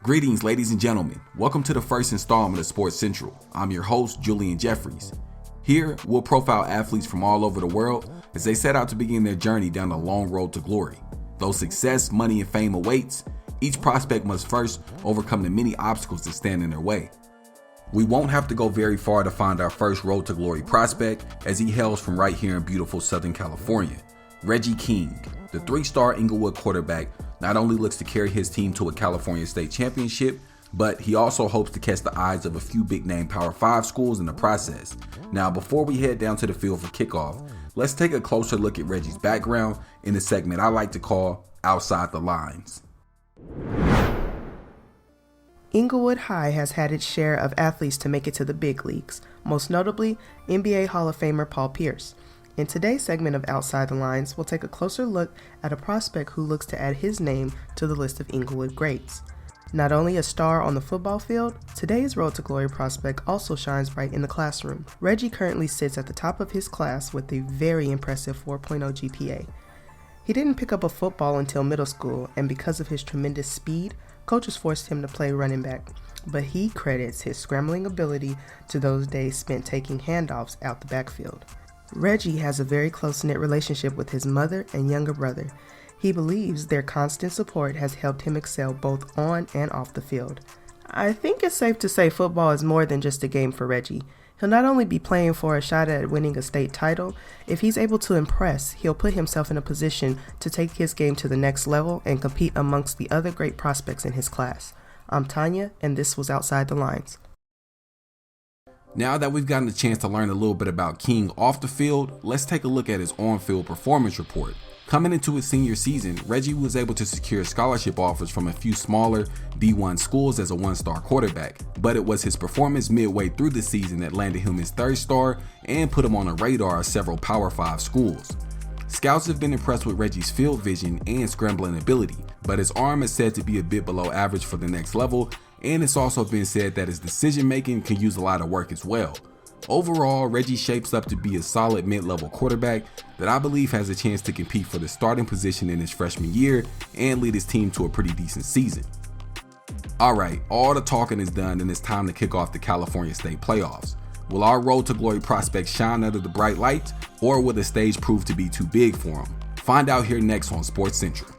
Greetings, ladies and gentlemen. Welcome to the first installment of Sports Central. I'm your host, Julian Jeffries. Here, we'll profile athletes from all over the world as they set out to begin their journey down the long road to glory. Though success, money, and fame awaits, each prospect must first overcome the many obstacles that stand in their way. We won't have to go very far to find our first road to glory prospect, as he hails from right here in beautiful Southern California. Reggie King, the three-star Inglewood quarterback, not only looks to carry his team to a California state championship, but he also hopes to catch the eyes of a few big-name Power 5 schools in the process. Now, before we head down to the field for kickoff, let's take a closer look at Reggie's background in the segment I like to call Outside the Lines. Inglewood High has had its share of athletes to make it to the big leagues, most notably NBA Hall of Famer Paul Pierce. In today's segment of Outside the Lines, we'll take a closer look at a prospect who looks to add his name to the list of Inglewood greats. Not only a star on the football field, today's Road to Glory prospect also shines bright in the classroom. Reggie currently sits at the top of his class with a very impressive 4.0 GPA. He didn't pick up a football until middle school, and because of his tremendous speed, coaches forced him to play running back. But he credits his scrambling ability to those days spent taking handoffs out the backfield. Reggie has a very close-knit relationship with his mother and younger brother. He believes their constant support has helped him excel both on and off the field. I think it's safe to say football is more than just a game for Reggie. He'll not only be playing for a shot at winning a state title, if he's able to impress, he'll put himself in a position to take his game to the next level and compete amongst the other great prospects in his class. I'm Tanya, and this was Outside the Lines. Now that we've gotten a chance to learn a little bit about King off the field, let's take a look at his on-field performance report. Coming into his senior season, Reggie was able to secure scholarship offers from a few smaller D1 schools as a one-star quarterback, but it was his performance midway through the season that landed him his third star and put him on the radar of several Power 5 schools. Scouts have been impressed with Reggie's field vision and scrambling ability, but his arm is said to be a bit below average for the next level, and it's also been said that his decision making can use a lot of work as well. Overall, Reggie shapes up to be a solid mid-level quarterback that I believe has a chance to compete for the starting position in his freshman year and lead his team to a pretty decent season. Alright, all the talking is done and it's time to kick off the California State playoffs. Will our Road to Glory prospect shine under the bright lights, or will the stage prove to be too big for him? Find out here next on Sports Central.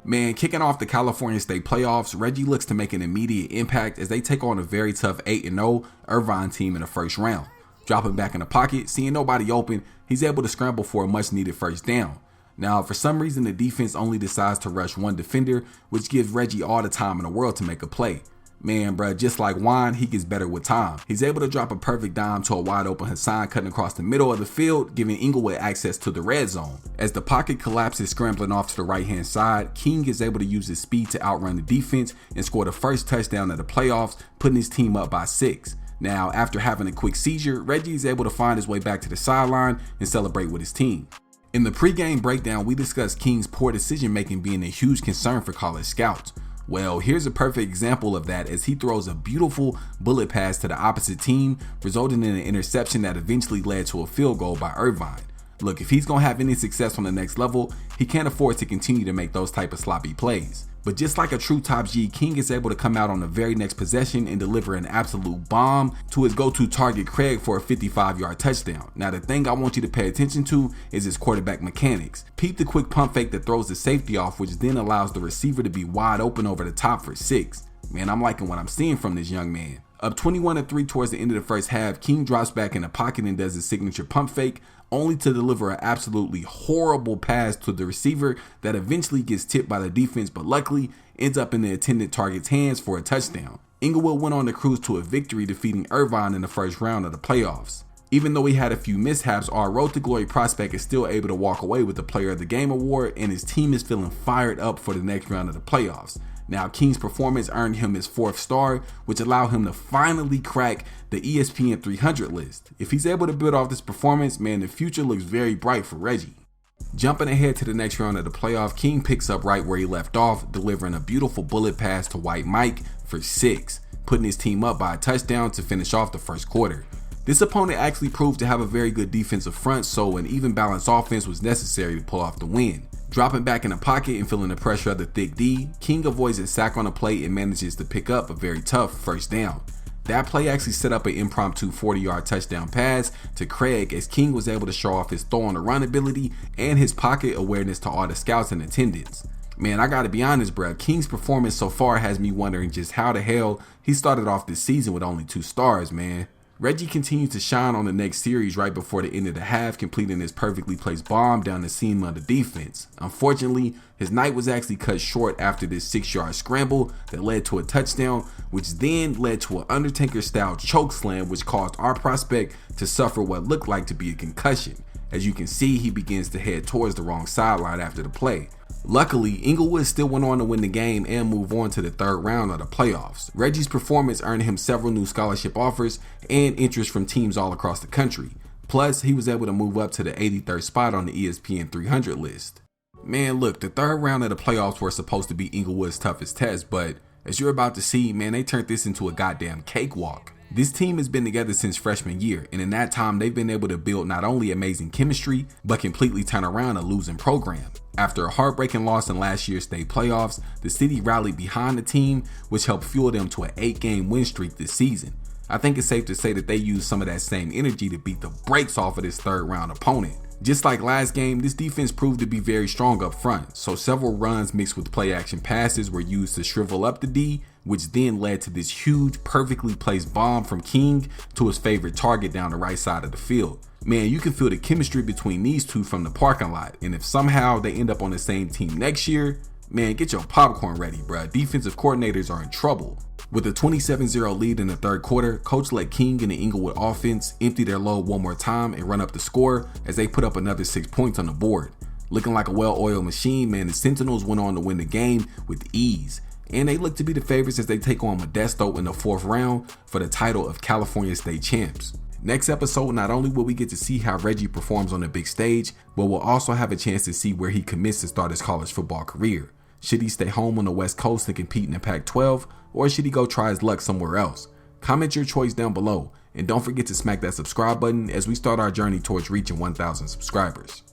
Man, kicking off the California State playoffs, Reggie looks to make an immediate impact as they take on a very tough 8-0 Irvine team in the first round. Dropping back in the pocket, seeing nobody open, he's able to scramble for a much needed first down. Now, for some reason, the defense only decides to rush one defender, which gives Reggie all the time in the world to make a play. Man, bruh, just like wine, he gets better with time. He's able to drop a perfect dime to a wide open Hassan cutting across the middle of the field, giving Inglewood access to the red zone. As the pocket collapses scrambling off to the right hand side, King is able to use his speed to outrun the defense and score the first touchdown of the playoffs, putting his team up by 6. Now, after having a quick seizure, Reggie is able to find his way back to the sideline and celebrate with his team. In the pregame breakdown, we discussed King's poor decision making being a huge concern for college scouts. Well, here's a perfect example of that as he throws a beautiful bullet pass to the opposite team, resulting in an interception that eventually led to a field goal by Irvine. Look, if he's going to have any success on the next level, he can't afford to continue to make those type of sloppy plays. But just like a true top G, King is able to come out on the very next possession and deliver an absolute bomb to his go-to target Craig for a 55-yard touchdown. Now, the thing I want you to pay attention to is his quarterback mechanics. Peep the quick pump fake that throws the safety off, which then allows the receiver to be wide open over the top for 6. Man, I'm liking what I'm seeing from this young man. Up 21-3 towards the end of the first half, King drops back in the pocket and does his signature pump fake, only to deliver an absolutely horrible pass to the receiver that eventually gets tipped by the defense, but luckily ends up in the intended target's hands for a touchdown. Inglewood went on to cruise to a victory, defeating Irvine in the first round of the playoffs. Even though he had a few mishaps, our Road to Glory prospect is still able to walk away with the Player of the Game award, and his team is feeling fired up for the next round of the playoffs. Now, King's performance earned him his 4th star, which allowed him to finally crack the ESPN 300 list. If he's able to build off this performance, man, the future looks very bright for Reggie. Jumping ahead to the next round of the playoff, King picks up right where he left off, delivering a beautiful bullet pass to White Mike for 6, putting his team up by a touchdown to finish off the first quarter. This opponent actually proved to have a very good defensive front, so an even balanced offense was necessary to pull off the win. Dropping back in the pocket and feeling the pressure of the thick D, King avoids a sack on the plate and manages to pick up a very tough first down. That play actually set up an impromptu 40-yard touchdown pass to Craig as King was able to show off his throw on the run ability and his pocket awareness to all the scouts in attendance. Man, I gotta be honest, bruh, King's performance so far has me wondering just how the hell he started off this season with only 2 stars, man. Reggie continued to shine on the next series right before the end of the half, completing his perfectly placed bomb down the seam of the defense. Unfortunately, his night was actually cut short after this 6-yard scramble that led to a touchdown, which then led to an Undertaker-style choke slam, which caused our prospect to suffer what looked like to be a concussion. As you can see, he begins to head towards the wrong sideline after the play. Luckily, Inglewood still went on to win the game and move on to the 3rd round of the playoffs. Reggie's performance earned him several new scholarship offers and interest from teams all across the country. Plus, he was able to move up to the 83rd spot on the ESPN 300 list. Man, look, the 3rd round of the playoffs were supposed to be Inglewood's toughest test, but as you're about to see, man, they turned this into a goddamn cakewalk. This team has been together since freshman year, and in that time, they've been able to build not only amazing chemistry, but completely turn around a losing program. After a heartbreaking loss in last year's state playoffs, the city rallied behind the team, which helped fuel them to an 8-game win streak this season. I think it's safe to say that they used some of that same energy to beat the brakes off of this 3rd round opponent. Just like last game, this defense proved to be very strong up front, so several runs mixed with play action passes were used to shrivel up the D, which then led to this huge, perfectly placed bomb from King to his favorite target down the right side of the field. Man, you can feel the chemistry between these two from the parking lot, and if somehow they end up on the same team next year, man, get your popcorn ready, bruh. Defensive coordinators are in trouble. With a 27-0 lead in the 3rd quarter, Coach let King and the Inglewood offense empty their load one more time and run up the score as they put up another 6 points on the board. Looking like a well-oiled machine, man, the Sentinels went on to win the game with ease, and they look to be the favorites as they take on Modesto in the 4th round for the title of California State Champs. Next episode, not only will we get to see how Reggie performs on the big stage, but we'll also have a chance to see where he commits to start his college football career. Should he stay home on the West Coast and compete in the Pac-12, or should he go try his luck somewhere else? Comment your choice down below, and don't forget to smack that subscribe button as we start our journey towards reaching 1,000 subscribers.